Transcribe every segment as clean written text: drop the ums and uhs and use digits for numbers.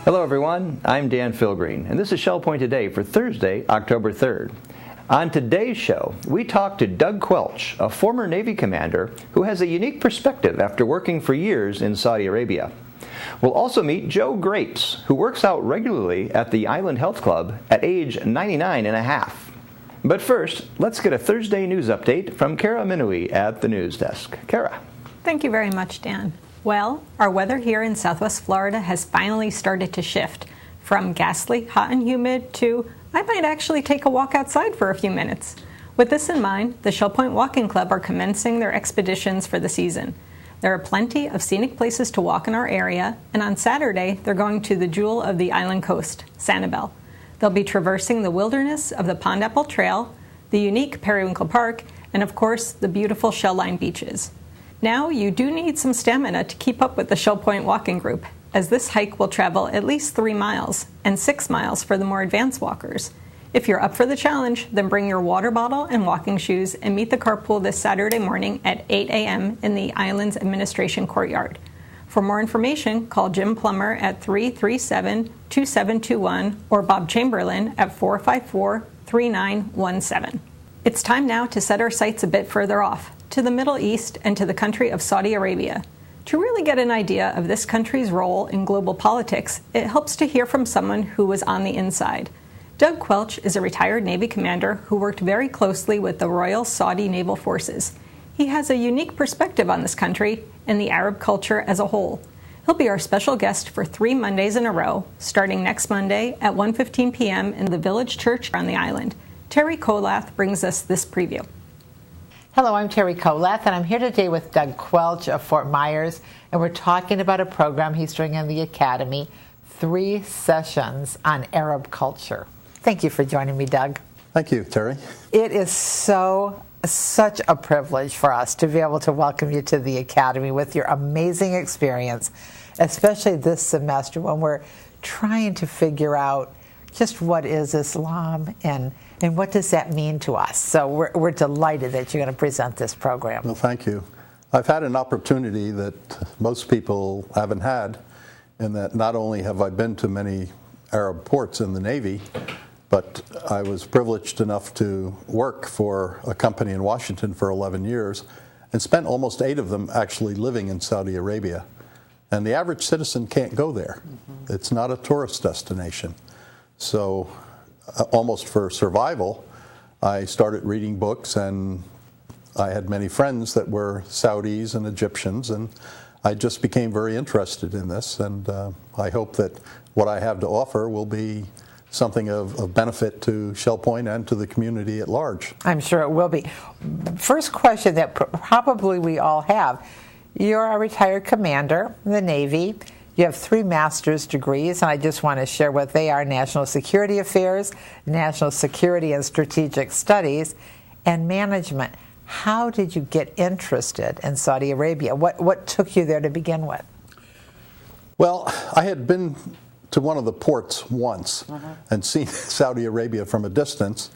Hello everyone, I'm Dan Philgreen, and this is Shell Point Today for Thursday, October 3rd. On today's show, we talk to Doug Quelch, a former Navy commander who has a unique perspective after working for years in Saudi Arabia. We'll also meet Joe Grapes, who works out regularly at the Island Health Club at age 99 and a half. But first, let's get a Thursday news update from Kara Minui at the news desk. Kara. Thank you very much, Dan. Well, our weather here in Southwest Florida has finally started to shift from ghastly, hot and humid to I might actually take a walk outside for a few minutes. With this in mind, the Shell Point Walking Club are commencing their expeditions for the season. There are plenty of scenic places to walk in our area, and on Saturday, they're going to the jewel of the island coast, Sanibel. They'll be traversing the wilderness of the Pond Apple Trail, the unique Periwinkle Park, and of course, the beautiful shell-lined beaches. Now, you do need some stamina to keep up with the Shell Point Walking Group, as this hike will travel at least 3 miles, and 6 miles for the more advanced walkers. If you're up for the challenge, then bring your water bottle and walking shoes and meet the carpool this Saturday morning at 8 a.m. in the island's administration courtyard. For more information, call Jim Plummer at 337-2721 or Bob Chamberlain at 454-3917. It's time now to set our sights a bit further off, to the Middle East and to the country of Saudi Arabia. To really get an idea of this country's role in global politics, it helps to hear from someone who was on the inside. Doug Quelch is a retired Navy commander who worked very closely with the Royal Saudi Naval Forces. He has a unique perspective on this country and the Arab culture as a whole. He'll be our special guest for 3 Mondays in a row, starting next Monday at 1:15 p.m. in the village church on the island. Terry Kolath brings us this preview. Hello, I'm Terry Kolath, and I'm here today with Doug Quelch of Fort Myers, and we're talking about a program he's doing in the Academy, 3 sessions on Arab culture. Thank you for joining me, Doug. Thank you, Terry. It is such a privilege for us to be able to welcome you to the Academy with your amazing experience, especially this semester when we're trying to figure out just what is Islam and what does that mean to us. So we're delighted that you're going to present this program. Well, thank you. I've had an opportunity that most people haven't had, in that not only have I been to many Arab ports in the Navy, but I was privileged enough to work for a company in Washington for 11 years and spent almost 8 of them actually living in Saudi Arabia. And the average citizen can't go there. Mm-hmm. It's not a tourist destination. So almost for survival, I started reading books, and I had many friends that were Saudis and Egyptians, and I just became very interested in this, and I hope that what I have to offer will be something of benefit to Shell Point and to the community at large. I'm sure it will be. First question that probably we all have. You're a retired commander in the Navy. You have 3 master's degrees, and I just want to share what they are: National Security Affairs, National Security and Strategic Studies, and Management. How did you get interested in Saudi Arabia? What took you there to begin with? Well, I had been to one of the ports once and seen Saudi Arabia from a distance,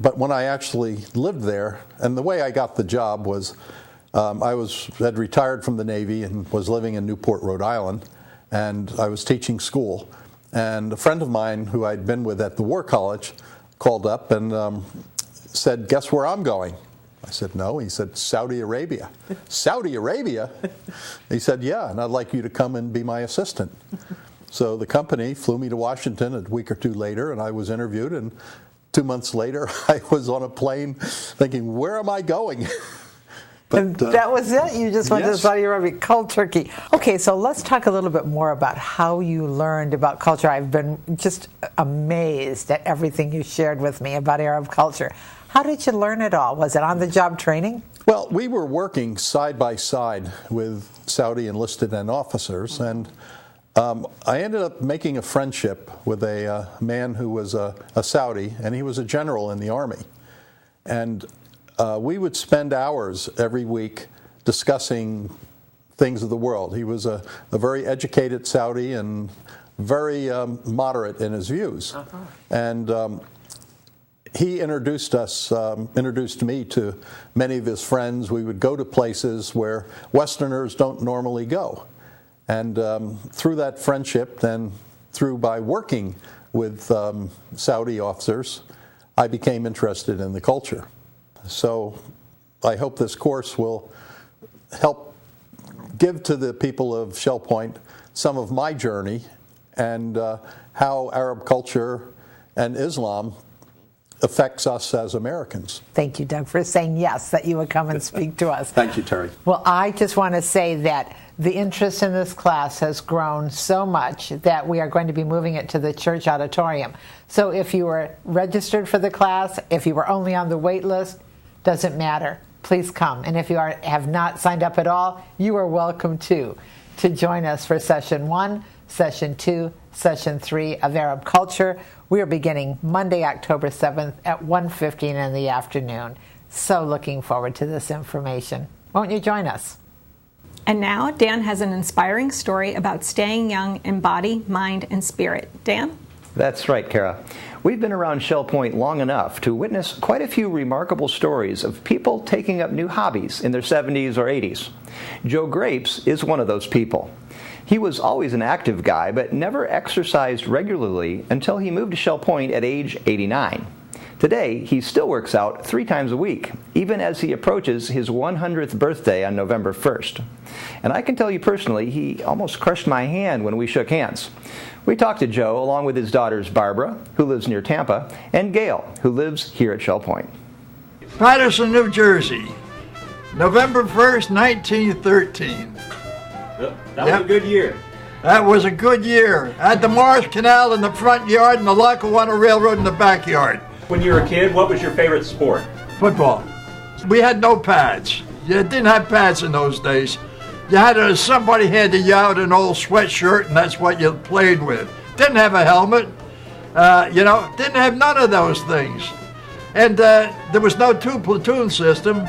but when I actually lived there, and the way I got the job was I had retired from the Navy and was living in Newport, Rhode Island, and I was teaching school, and a friend of mine who I'd been with at the War College called up and said, "Guess where I'm going?" I said, "No." He said, "Saudi Arabia." "Saudi Arabia?" He said, "Yeah, and I'd like you to come and be my assistant." So the company flew me to Washington a week or 2 later, and I was interviewed, and 2 months later I was on a plane thinking, where am I going? But, and that was it? You just went to Saudi Arabia, cold turkey. Okay, so let's talk a little bit more about how you learned about culture. I've been just amazed at everything you shared with me about Arab culture. How did you learn it all? Was it on-the-job training? Well, we were working side by side with Saudi enlisted men officers, and I ended up making a friendship with a man who was a Saudi, and he was a general in the Army. And we would spend hours every week discussing things of the world. He was a very educated Saudi and very moderate in his views. And he introduced me to many of his friends. We would go to places where Westerners don't normally go. And through that friendship, then by working with Saudi officers, I became interested in the culture. So I hope this course will help give to the people of Shell Point some of my journey and how Arab culture and Islam affects us as Americans. Thank you, Doug, for saying yes, that you would come and speak to us. Thank you, Terry. Well, I just want to say that the interest in this class has grown so much that we are going to be moving it to the church auditorium. So if you were registered for the class, if you were only on the wait list, doesn't matter. Please come. And if you have not signed up at all, you are welcome to join us for Session 1, Session 2, Session 3 of Arab Culture. We are beginning Monday, October 7th at 1:15 in the afternoon. So looking forward to this information. Won't you join us? And now Dan has an inspiring story about staying young in body, mind, and spirit. Dan? That's right, Kara. We've been around Shell Point long enough to witness quite a few remarkable stories of people taking up new hobbies in their 70s or 80s. Joe Grapes is one of those people. He was always an active guy, but never exercised regularly until he moved to Shell Point at age 89. Today, he still works out 3 times a week, even as he approaches his 100th birthday on November 1st. And I can tell you personally, he almost crushed my hand when we shook hands. We talked to Joe along with his daughters Barbara, who lives near Tampa, and Gail, who lives here at Shell Point. Patterson, New Jersey, November 1st, 1913. That was a good year. That was a good year. Had the Morris Canal in the front yard and the Lackawanna Railroad in the backyard. When you were a kid, what was your favorite sport? Football. We had no pads. You didn't have pads in those days. You had somebody handed you out an old sweatshirt, and that's what you played with. Didn't have a helmet. Didn't have none of those things. And there was no 2-platoon system.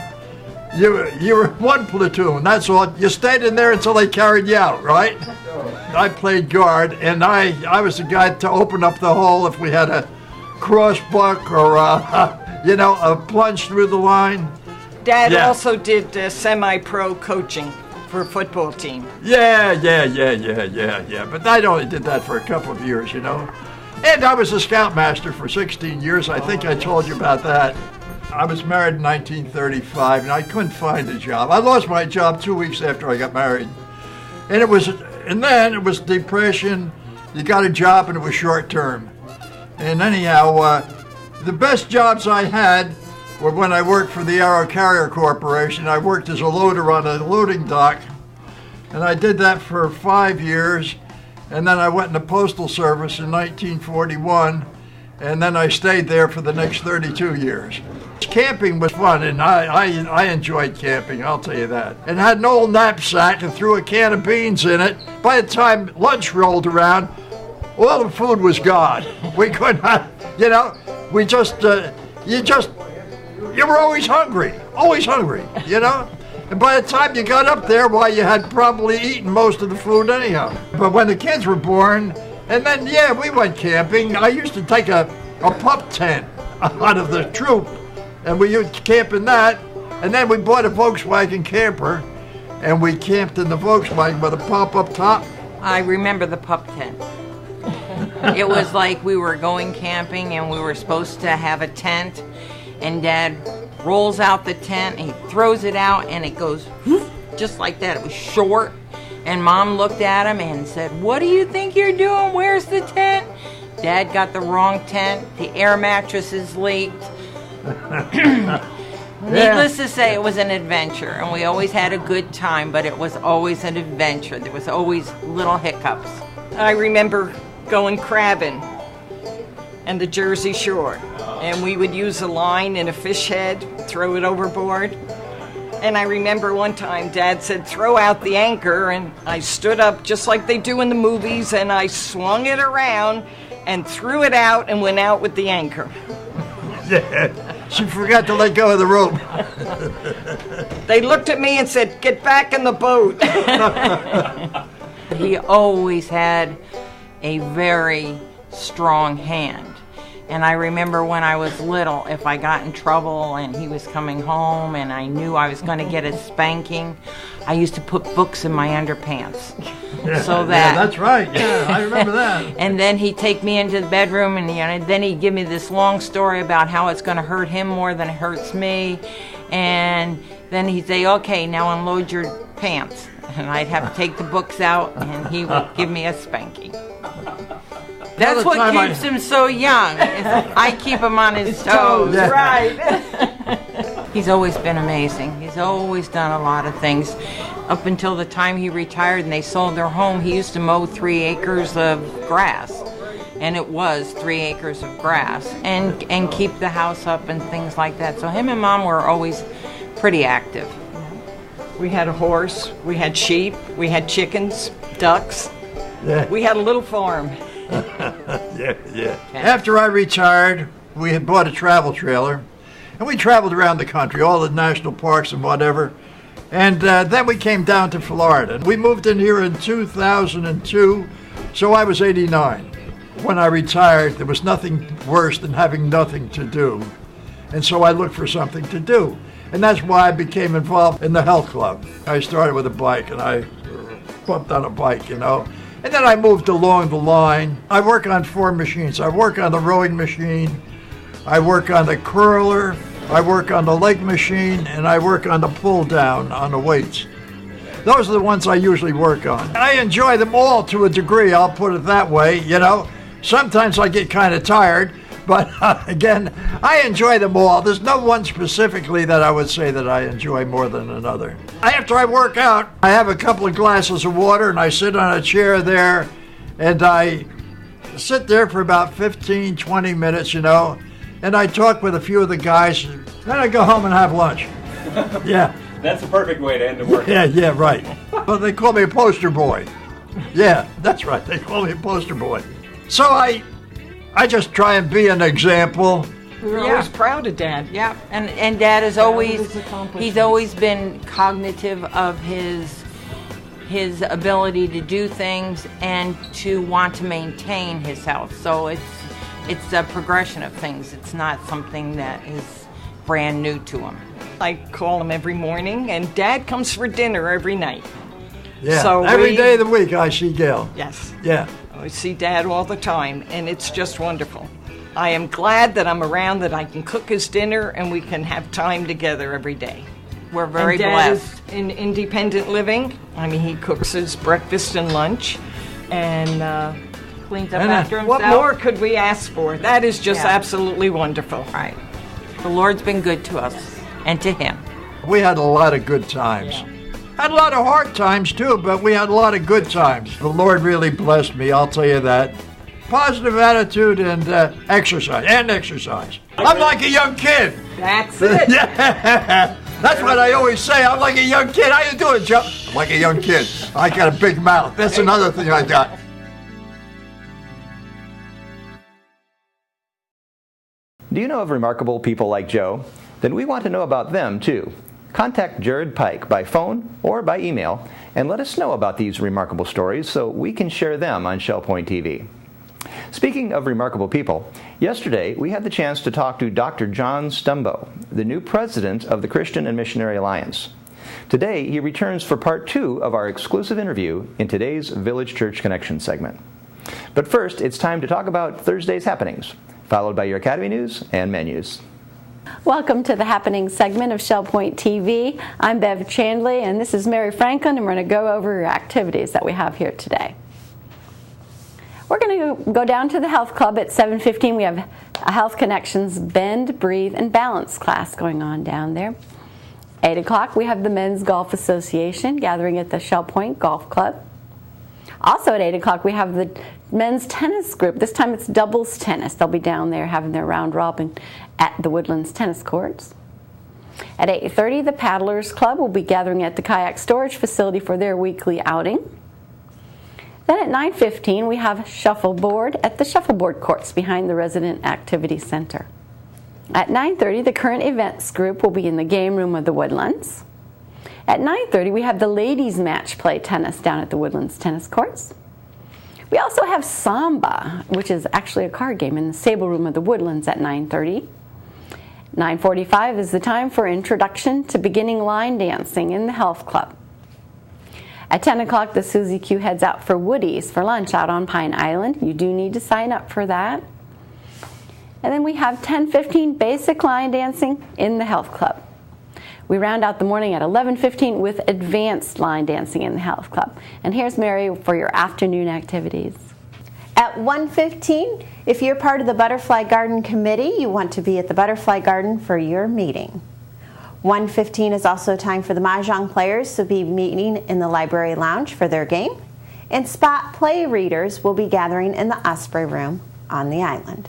You were 1 platoon, that's all. You stayed in there until they carried you out, right? I played guard, and I was the guy to open up the hole if we had a crossbuck or a plunge through the line. Dad also did semi-pro coaching for a football team. Yeah. But I only did that for a couple of years, And I was a scoutmaster for 16 years. I think I told you about that. I was married in 1935, and I couldn't find a job. I lost my job 2 weeks after I got married. And then it was depression. You got a job, and it was short term. And anyhow, the best jobs I had were when I worked for the Aero Carrier Corporation. I worked as a loader on a loading dock, and I did that for 5 years. And then I went in the Postal Service in 1941, and then I stayed there for the next 32 years. Camping was fun, and I enjoyed camping, I'll tell you that. And had an old knapsack and threw a can of beans in it. By the time lunch rolled around, all the food was gone. We could not, you were always hungry, And by the time you got up there, you had probably eaten most of the food anyhow. But when the kids were born, and then, we went camping. I used to take a pup tent out of the troop, and we used to camp in that. And then we bought a Volkswagen camper, and we camped in the Volkswagen with a pump up top. I remember the pup tent. It was like we were going camping, and we were supposed to have a tent, and Dad rolls out the tent, and he throws it out, and it goes whoosh, just like that. It was short, and Mom looked at him and said, "What do you think you're doing? Where's the tent?" Dad got the wrong tent. The air mattresses leaked. Needless to say, it was an adventure, and we always had a good time, but it was always an adventure. There was always little hiccups. I remember going crabbing and the Jersey Shore, and we would use a line in a fish head, throw it overboard. And I remember one time Dad said, "Throw out the anchor," and I stood up just like they do in the movies, and I swung it around and threw it out and went out with the anchor. Yeah, she forgot to let go of the rope. They looked at me and said, "Get back in the boat." He always had a very strong hand. And I remember when I was little, if I got in trouble and he was coming home and I knew I was going to get a spanking, I used to put books in my underpants. So that, yeah, that's right. Yeah, I remember that. And then he'd take me into the bedroom and then he'd give me this long story about how it's going to hurt him more than it hurts me. And then he'd say, okay, now unload your pants. And I'd have to take the books out and he would give me a spanking. That's what keeps him so young. I keep him on his toes. Yeah. Right. He's always been amazing. He's always done a lot of things. Up until the time he retired and they sold their home, he used to mow 3 acres of grass. And it was 3 acres of grass. And keep the house up and things like that. So him and Mom were always pretty active. We had a horse, we had sheep, we had chickens, ducks. Yeah. We had a little farm. Yeah. After I retired, we had bought a travel trailer, and we traveled around the country, all the national parks and whatever. And then we came down to Florida. We moved in here in 2002, so I was 89. When I retired, there was nothing worse than having nothing to do. And so I looked for something to do. And that's why I became involved in the health club. I started with a bike, and I bumped on a bike, you know. And then I moved along the line. I work on 4 machines. I work on the rowing machine, I work on the curler, I work on the leg machine, and I work on the pull down on the weights. Those are the ones I usually work on. I enjoy them all to a degree, I'll put it that way, you know. Sometimes I get kind of tired, but again, I enjoy them all. There's no one specifically that I would say that I enjoy more than another. After I work out, I have a couple of glasses of water and I sit on a chair there and I sit there for about 15, 20 minutes, you know, and I talk with a few of the guys. Then I go home and have lunch. Yeah. That's the perfect way to end the workout. Yeah, right. Well, they call me a poster boy. Yeah, that's right. They call me a poster boy. So I just try and be an example. We were always proud of Dad. Yeah, and Dad is he's always been cognitive of his ability to do things and to want to maintain his health. So it's a progression of things. It's not something that is brand new to him. I call him every morning, and Dad comes for dinner every night. Yeah, so every day of the week I see Gail. Yes. Yeah. I see Dad all the time, and it's just wonderful. I am glad that I'm around, that I can cook his dinner, and we can have time together every day. We're very Dad blessed. is in independent living. I mean, he cooks his breakfast and lunch, and Cleans up And, after himself. what more could we ask for? That is just Yeah. absolutely wonderful. Right. The Lord's been good to us and to him. We had a lot of good times. Had a lot of hard times too, but we had a lot of good times. The Lord really blessed me, I'll tell you that. Positive attitude and exercise. I'm like a young kid. That's it. Yeah. That's what I always say. I'm like a young kid. How you doing, Joe? I'm like a young kid. I got a big mouth. That's another thing I got. Do you know of remarkable people like Joe? Then we want to know about them too. Contact Jared Pike by phone or by email and let us know about these remarkable stories so we can share them on Shell Point TV. Speaking of remarkable people, yesterday we had the chance to talk to Dr. John Stumbo, the new president of the Christian and Missionary Alliance. Today he returns for part 2 of our exclusive interview in today's Village Church Connection segment. But first, it's time to talk about Thursday's happenings, followed by your Academy News and menus. Welcome to the Happening segment of Shell Point TV. I'm Bev Chandley, and this is Mary Franklin, and we're going to go over your activities that we have here today. We're going to go down to the Health Club at 7:15. We have a Health Connections Bend, Breathe, and Balance class going on down there. 8 o'clock, we have the Men's Golf Association gathering at the Shell Point Golf Club. Also at 8 o'clock, we have the men's tennis group. This time it's doubles tennis. They'll be down there having their round robin at the Woodlands tennis courts. At 8:30, the Paddlers Club will be gathering at the kayak storage facility for their weekly outing. Then at 9:15, we have shuffleboard at the shuffleboard courts behind the Resident Activity Center. At 9:30, the current events group will be in the game room of the Woodlands. At 9:30, we have the ladies match play tennis down at the Woodlands tennis courts. We also have Samba, which is actually a card game, in the Sable Room of the Woodlands at 9:30. 9:45 is the time for introduction to beginning line dancing in the Health Club. At 10 o'clock, the Susie Q heads out for Woody's for lunch out on Pine Island. You do need to sign up for that. And then we have 10:15 basic line dancing in the Health Club. We round out the morning at 11:15 with advanced line dancing in the Health Club. And here's Mary for your afternoon activities. At 1:15, if you're part of the Butterfly Garden Committee, you want to be at the Butterfly Garden for your meeting. 1:15 is also time for the Mahjong players to be meeting in the Library Lounge for their game. And spot play readers will be gathering in the Osprey Room on the island.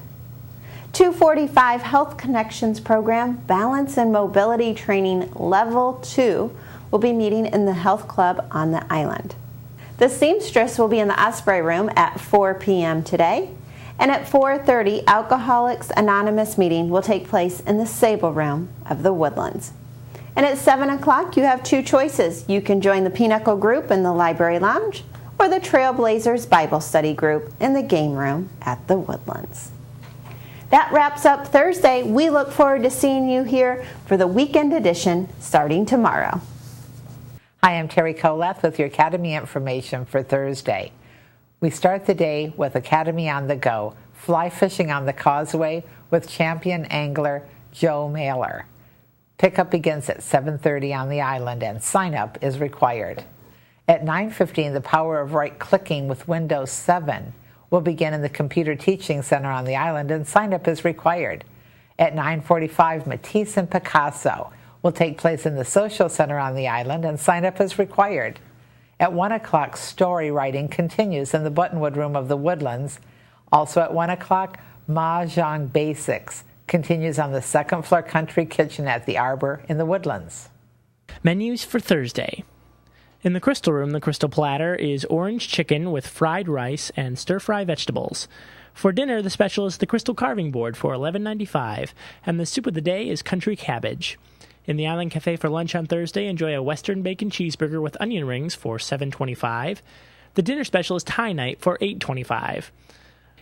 2:45 Health Connections Program Balance and Mobility Training Level 2 will be meeting in the Health Club on the island. The seamstress will be in the Osprey Room at 4 p.m. today, and at 4:30 Alcoholics Anonymous meeting will take place in the Sable Room of the Woodlands. And at 7 o'clock you have two choices. You can join the Pinnacle Group in the Library Lounge or the Trailblazers Bible Study Group in the Game Room at the Woodlands. That wraps up Thursday. We look forward to seeing you here for the weekend edition starting tomorrow. Hi, I'm Terry Koleth with your Academy information for Thursday. We start the day with Academy on the Go, fly fishing on the Causeway with champion angler Joe Mailer. Pickup begins at 7:30 on the island and sign-up is required. At 9:15, the power of right-clicking with Windows 7 will begin in the Computer Teaching Center on the island, and sign-up is required. At 9:45, Matisse and Picasso will take place in the Social Center on the island, and sign-up is required. At 1 o'clock, story writing continues in the Buttonwood Room of the Woodlands. Also at 1 o'clock, Mahjong Basics continues on the second floor country kitchen at the Arbor in the Woodlands. Menus for Thursday. In the Crystal Room, the Crystal Platter is orange chicken with fried rice and stir-fry vegetables. For dinner, the special is the Crystal Carving Board for $11.95, and the soup of the day is country cabbage. In the Island Cafe for lunch on Thursday, enjoy a Western bacon cheeseburger with onion rings for $7.25. The dinner special is Thai night for $8.25.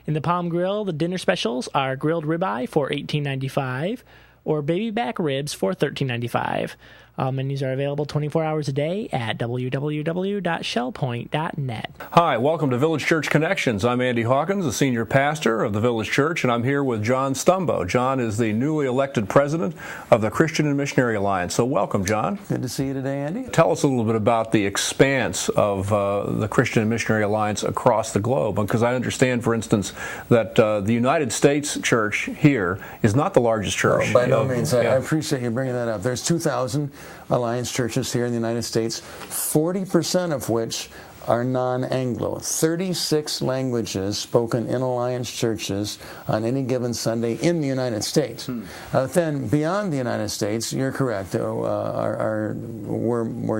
In the Palm Grill, the dinner specials are grilled ribeye for $18.95 or baby back ribs for $13.95. All menus are available 24 hours a day at www.shellpoint.net. Hi, welcome to Village Church Connections. I'm Andy Hawkins, the senior pastor of the Village Church, and I'm here with John Stumbo. John is the newly elected president of the Christian and Missionary Alliance. So welcome, John. Good to see you today, Andy. Tell us a little bit about the expanse of the Christian and Missionary Alliance across the globe, because I understand, for instance, that the United States Church here is not the largest church. Oh, by no means. I appreciate you bringing that up. There's 2,000 Alliance churches here in the United States, 40% of which are non-Anglo. 36 languages spoken in Alliance churches on any given Sunday in the United States. Then beyond the United States, you're correct, we're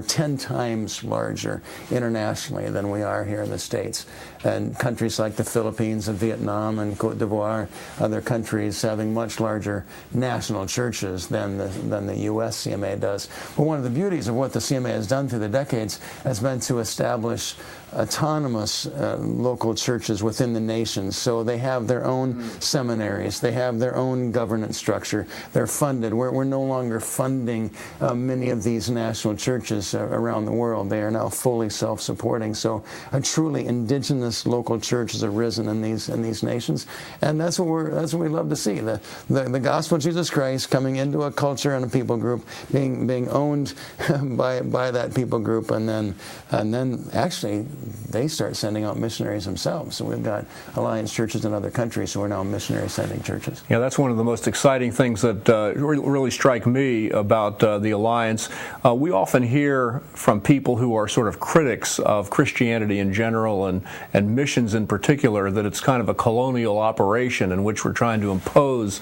10 times larger internationally than we are here in the States. And countries like the Philippines and Vietnam and Cote d'Ivoire, other countries having much larger national churches than the U.S. CMA does. But one of the beauties of what the CMA has done through the decades has been to establish autonomous local churches within the nations. So they have their own seminaries, they have their own governance structure, they're funded. We're no longer funding many of these national churches around the world. They are now fully self-supporting. So a truly indigenous local church has arisen in these nations, and that's what we love to see. The gospel of Jesus Christ coming into a culture and a people group, being owned by that people group, and then actually they start sending out missionaries themselves. So we've got Alliance churches in other countries who are now missionary sending churches. Yeah, that's one of the most exciting things that really strike me about the Alliance. We often hear from people who are sort of critics of Christianity in general and missions in particular that it's kind of a colonial operation in which we're trying to impose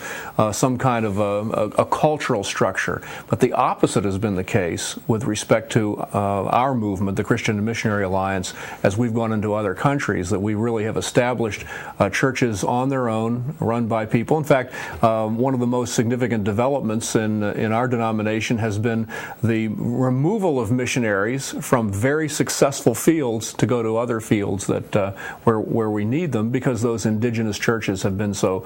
some kind of a cultural structure. But the opposite has been the case with respect to our movement, the Christian and Missionary Alliance. Alliance as we've gone into other countries, that we really have established churches on their own, run by people. In fact, one of the most significant developments in our denomination has been the removal of missionaries from very successful fields to go to other fields that where we need them, because those indigenous churches have been so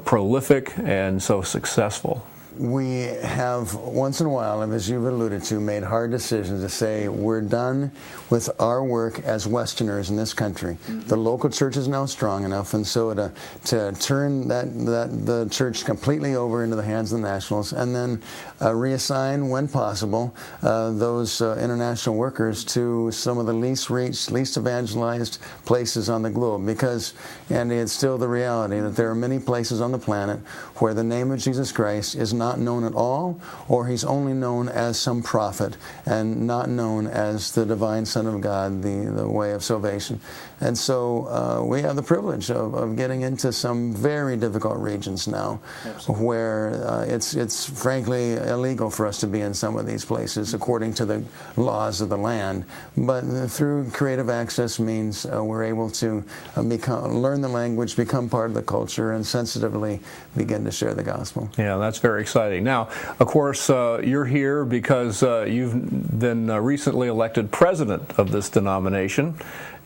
prolific and so successful. We have, once in a while, and as you've alluded to, made hard decisions to say we're done with our work as Westerners in this country. The local church is now strong enough, and so to turn the church completely over into the hands of the nationals, and then reassign, when possible, those international workers to some of the least reached, least evangelized places on the globe. Because, Andy, it's still the reality that there are many places on the planet where the name of Jesus Christ is not known at all, or he's only known as some prophet and not known as the divine Son of God, the way of salvation. And so we have the privilege of getting into some very difficult regions now. Absolutely. Where it's frankly illegal for us to be in some of these places according to the laws of the land. But through creative access means we're able to learn the language, become part of the culture, and sensitively begin to share the gospel. Yeah, that's very exciting. Now, of course, you're here because you've been recently elected president of this denomination,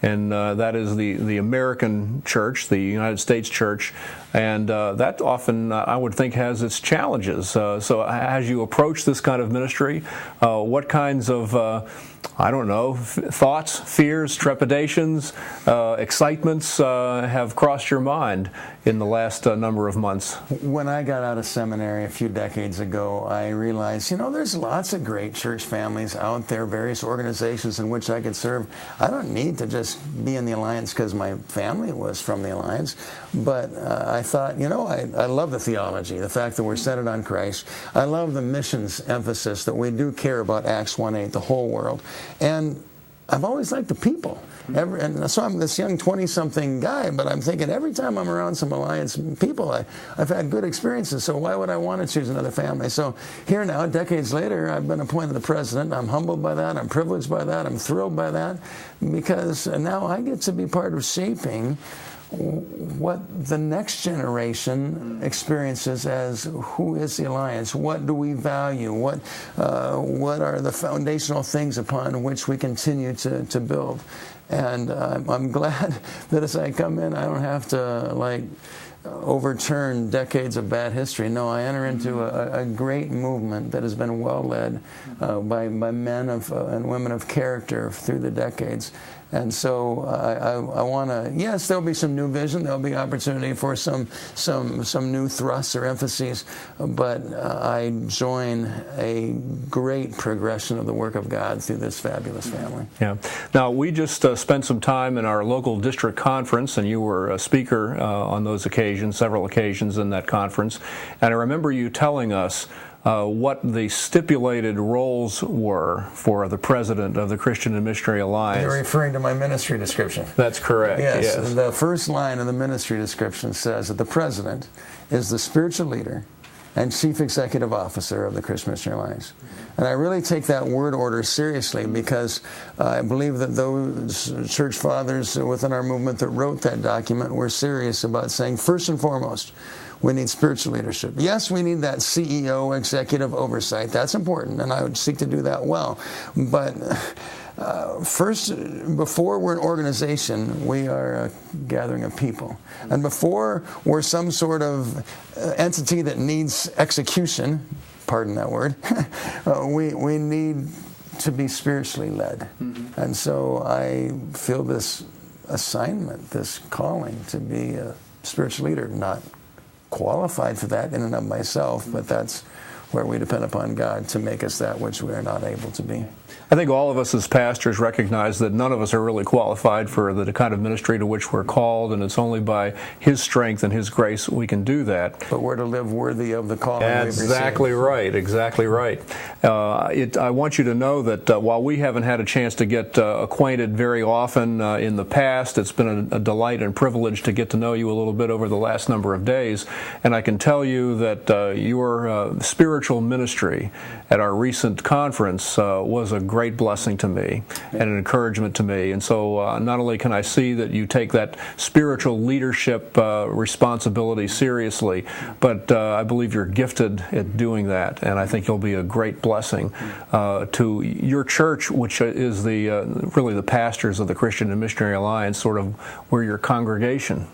and that is the American church, the United States church, and that often, I would think, has its challenges. So as you approach this kind of ministry, what kinds of I don't know, thoughts, fears, trepidations, excitements have crossed your mind in the last number of months? When I got out of seminary a few decades ago, I realized, there's lots of great church families out there, various organizations in which I could serve. I don't need to just be in the Alliance because my family was from the Alliance, but I thought, I love the theology, the fact that we're centered on Christ. I love the missions emphasis that we do care about Acts 1:8, the whole world. And I've always liked the people. And so I'm this young 20-something guy, but I'm thinking every time I'm around some Alliance people, I've had good experiences, so why would I want to choose another family? So here now, decades later, I've been appointed the president. I'm humbled by that. I'm privileged by that. I'm thrilled by that, because now I get to be part of shaping what the next generation experiences as who is the Alliance, what do we value, what are the foundational things upon which we continue to build. And I'm glad that as I come in, I don't have to overturn decades of bad history. No, I enter into a great movement that has been well led by men and women of character through the decades. And so I want to, yes, there'll be some new vision, there'll be opportunity for some new thrusts or emphases, but I join a great progression of the work of God through this fabulous family. Yeah. Now, we just spent some time in our local district conference, and you were a speaker on those occasions, several occasions in that conference, and I remember you telling us what the stipulated roles were for the president of the Christian and Missionary Alliance. You're referring to my ministry description. That's correct. Yes. The first line of the ministry description says that the president is the spiritual leader and chief executive officer of the Christian Missionary Alliance. And I really take that word order seriously, because I believe that those church fathers within our movement that wrote that document were serious about saying, first and foremost, we need spiritual leadership. Yes, we need that CEO executive oversight. That's important, and I would seek to do that well. But first, before we're an organization, we are a gathering of people. And before we're some sort of entity that needs execution, pardon that word, we need to be spiritually led. Mm-hmm. And so I feel this assignment, this calling to be a spiritual leader, not qualified for that in and of myself, but that's where we depend upon God to make us that which we are not able to be. I think all of us as pastors recognize that none of us are really qualified for the kind of ministry to which we're called, and it's only by His strength and His grace we can do that. But we're to live worthy of the calling we've received. Exactly right, exactly right. I want you to know that while we haven't had a chance to get acquainted very often in the past, it's been a delight and privilege to get to know you a little bit over the last number of days, and I can tell you that your spiritual spiritual ministry at our recent conference was a great blessing to me and an encouragement to me. And so not only can I see that you take that spiritual leadership responsibility seriously, but I believe you're gifted at doing that, and I think you'll be a great blessing to your church, which is really the pastors of the Christian and Missionary Alliance, sort of where your congregation.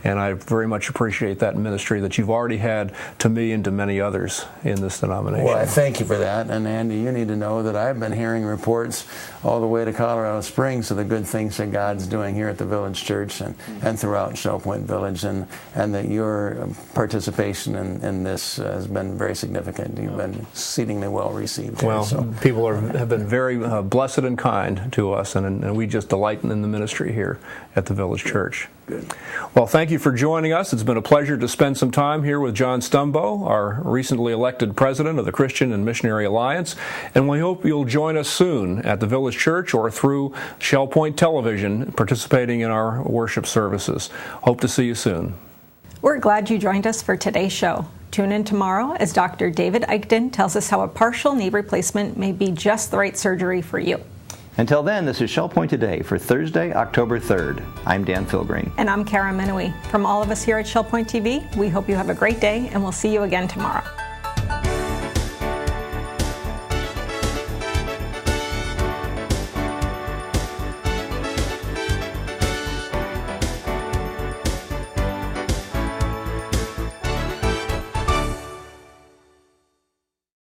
And I very much appreciate that ministry that you've already had to me and to many others in this denomination. Well, I thank you for that. And Andy, you need to know that I've been hearing reports all the way to Colorado Springs of the good things that God's doing here at the Village Church and throughout Shell Point Village, and that your participation in this has been very significant. You've been exceedingly well received here. Well, people have been very blessed and kind to us, and we just delight in the ministry here at the Village Church. Good. Well, thank you for joining us. It's been a pleasure to spend some time here with John Stumbo, our recently elected president of the Christian and Missionary Alliance, and we hope you'll join us soon at the Village Church or through Shell Point Television, participating in our worship services. Hope to see you soon. We're glad you joined us for today's show. Tune in tomorrow as Dr. David Eichten tells us how a partial knee replacement may be just the right surgery for you. Until then, this is Shell Point Today for Thursday, October 3rd. I'm Dan Philgreen. And I'm Kara Minowie. From all of us here at Shell Point TV, we hope you have a great day, and we'll see you again tomorrow.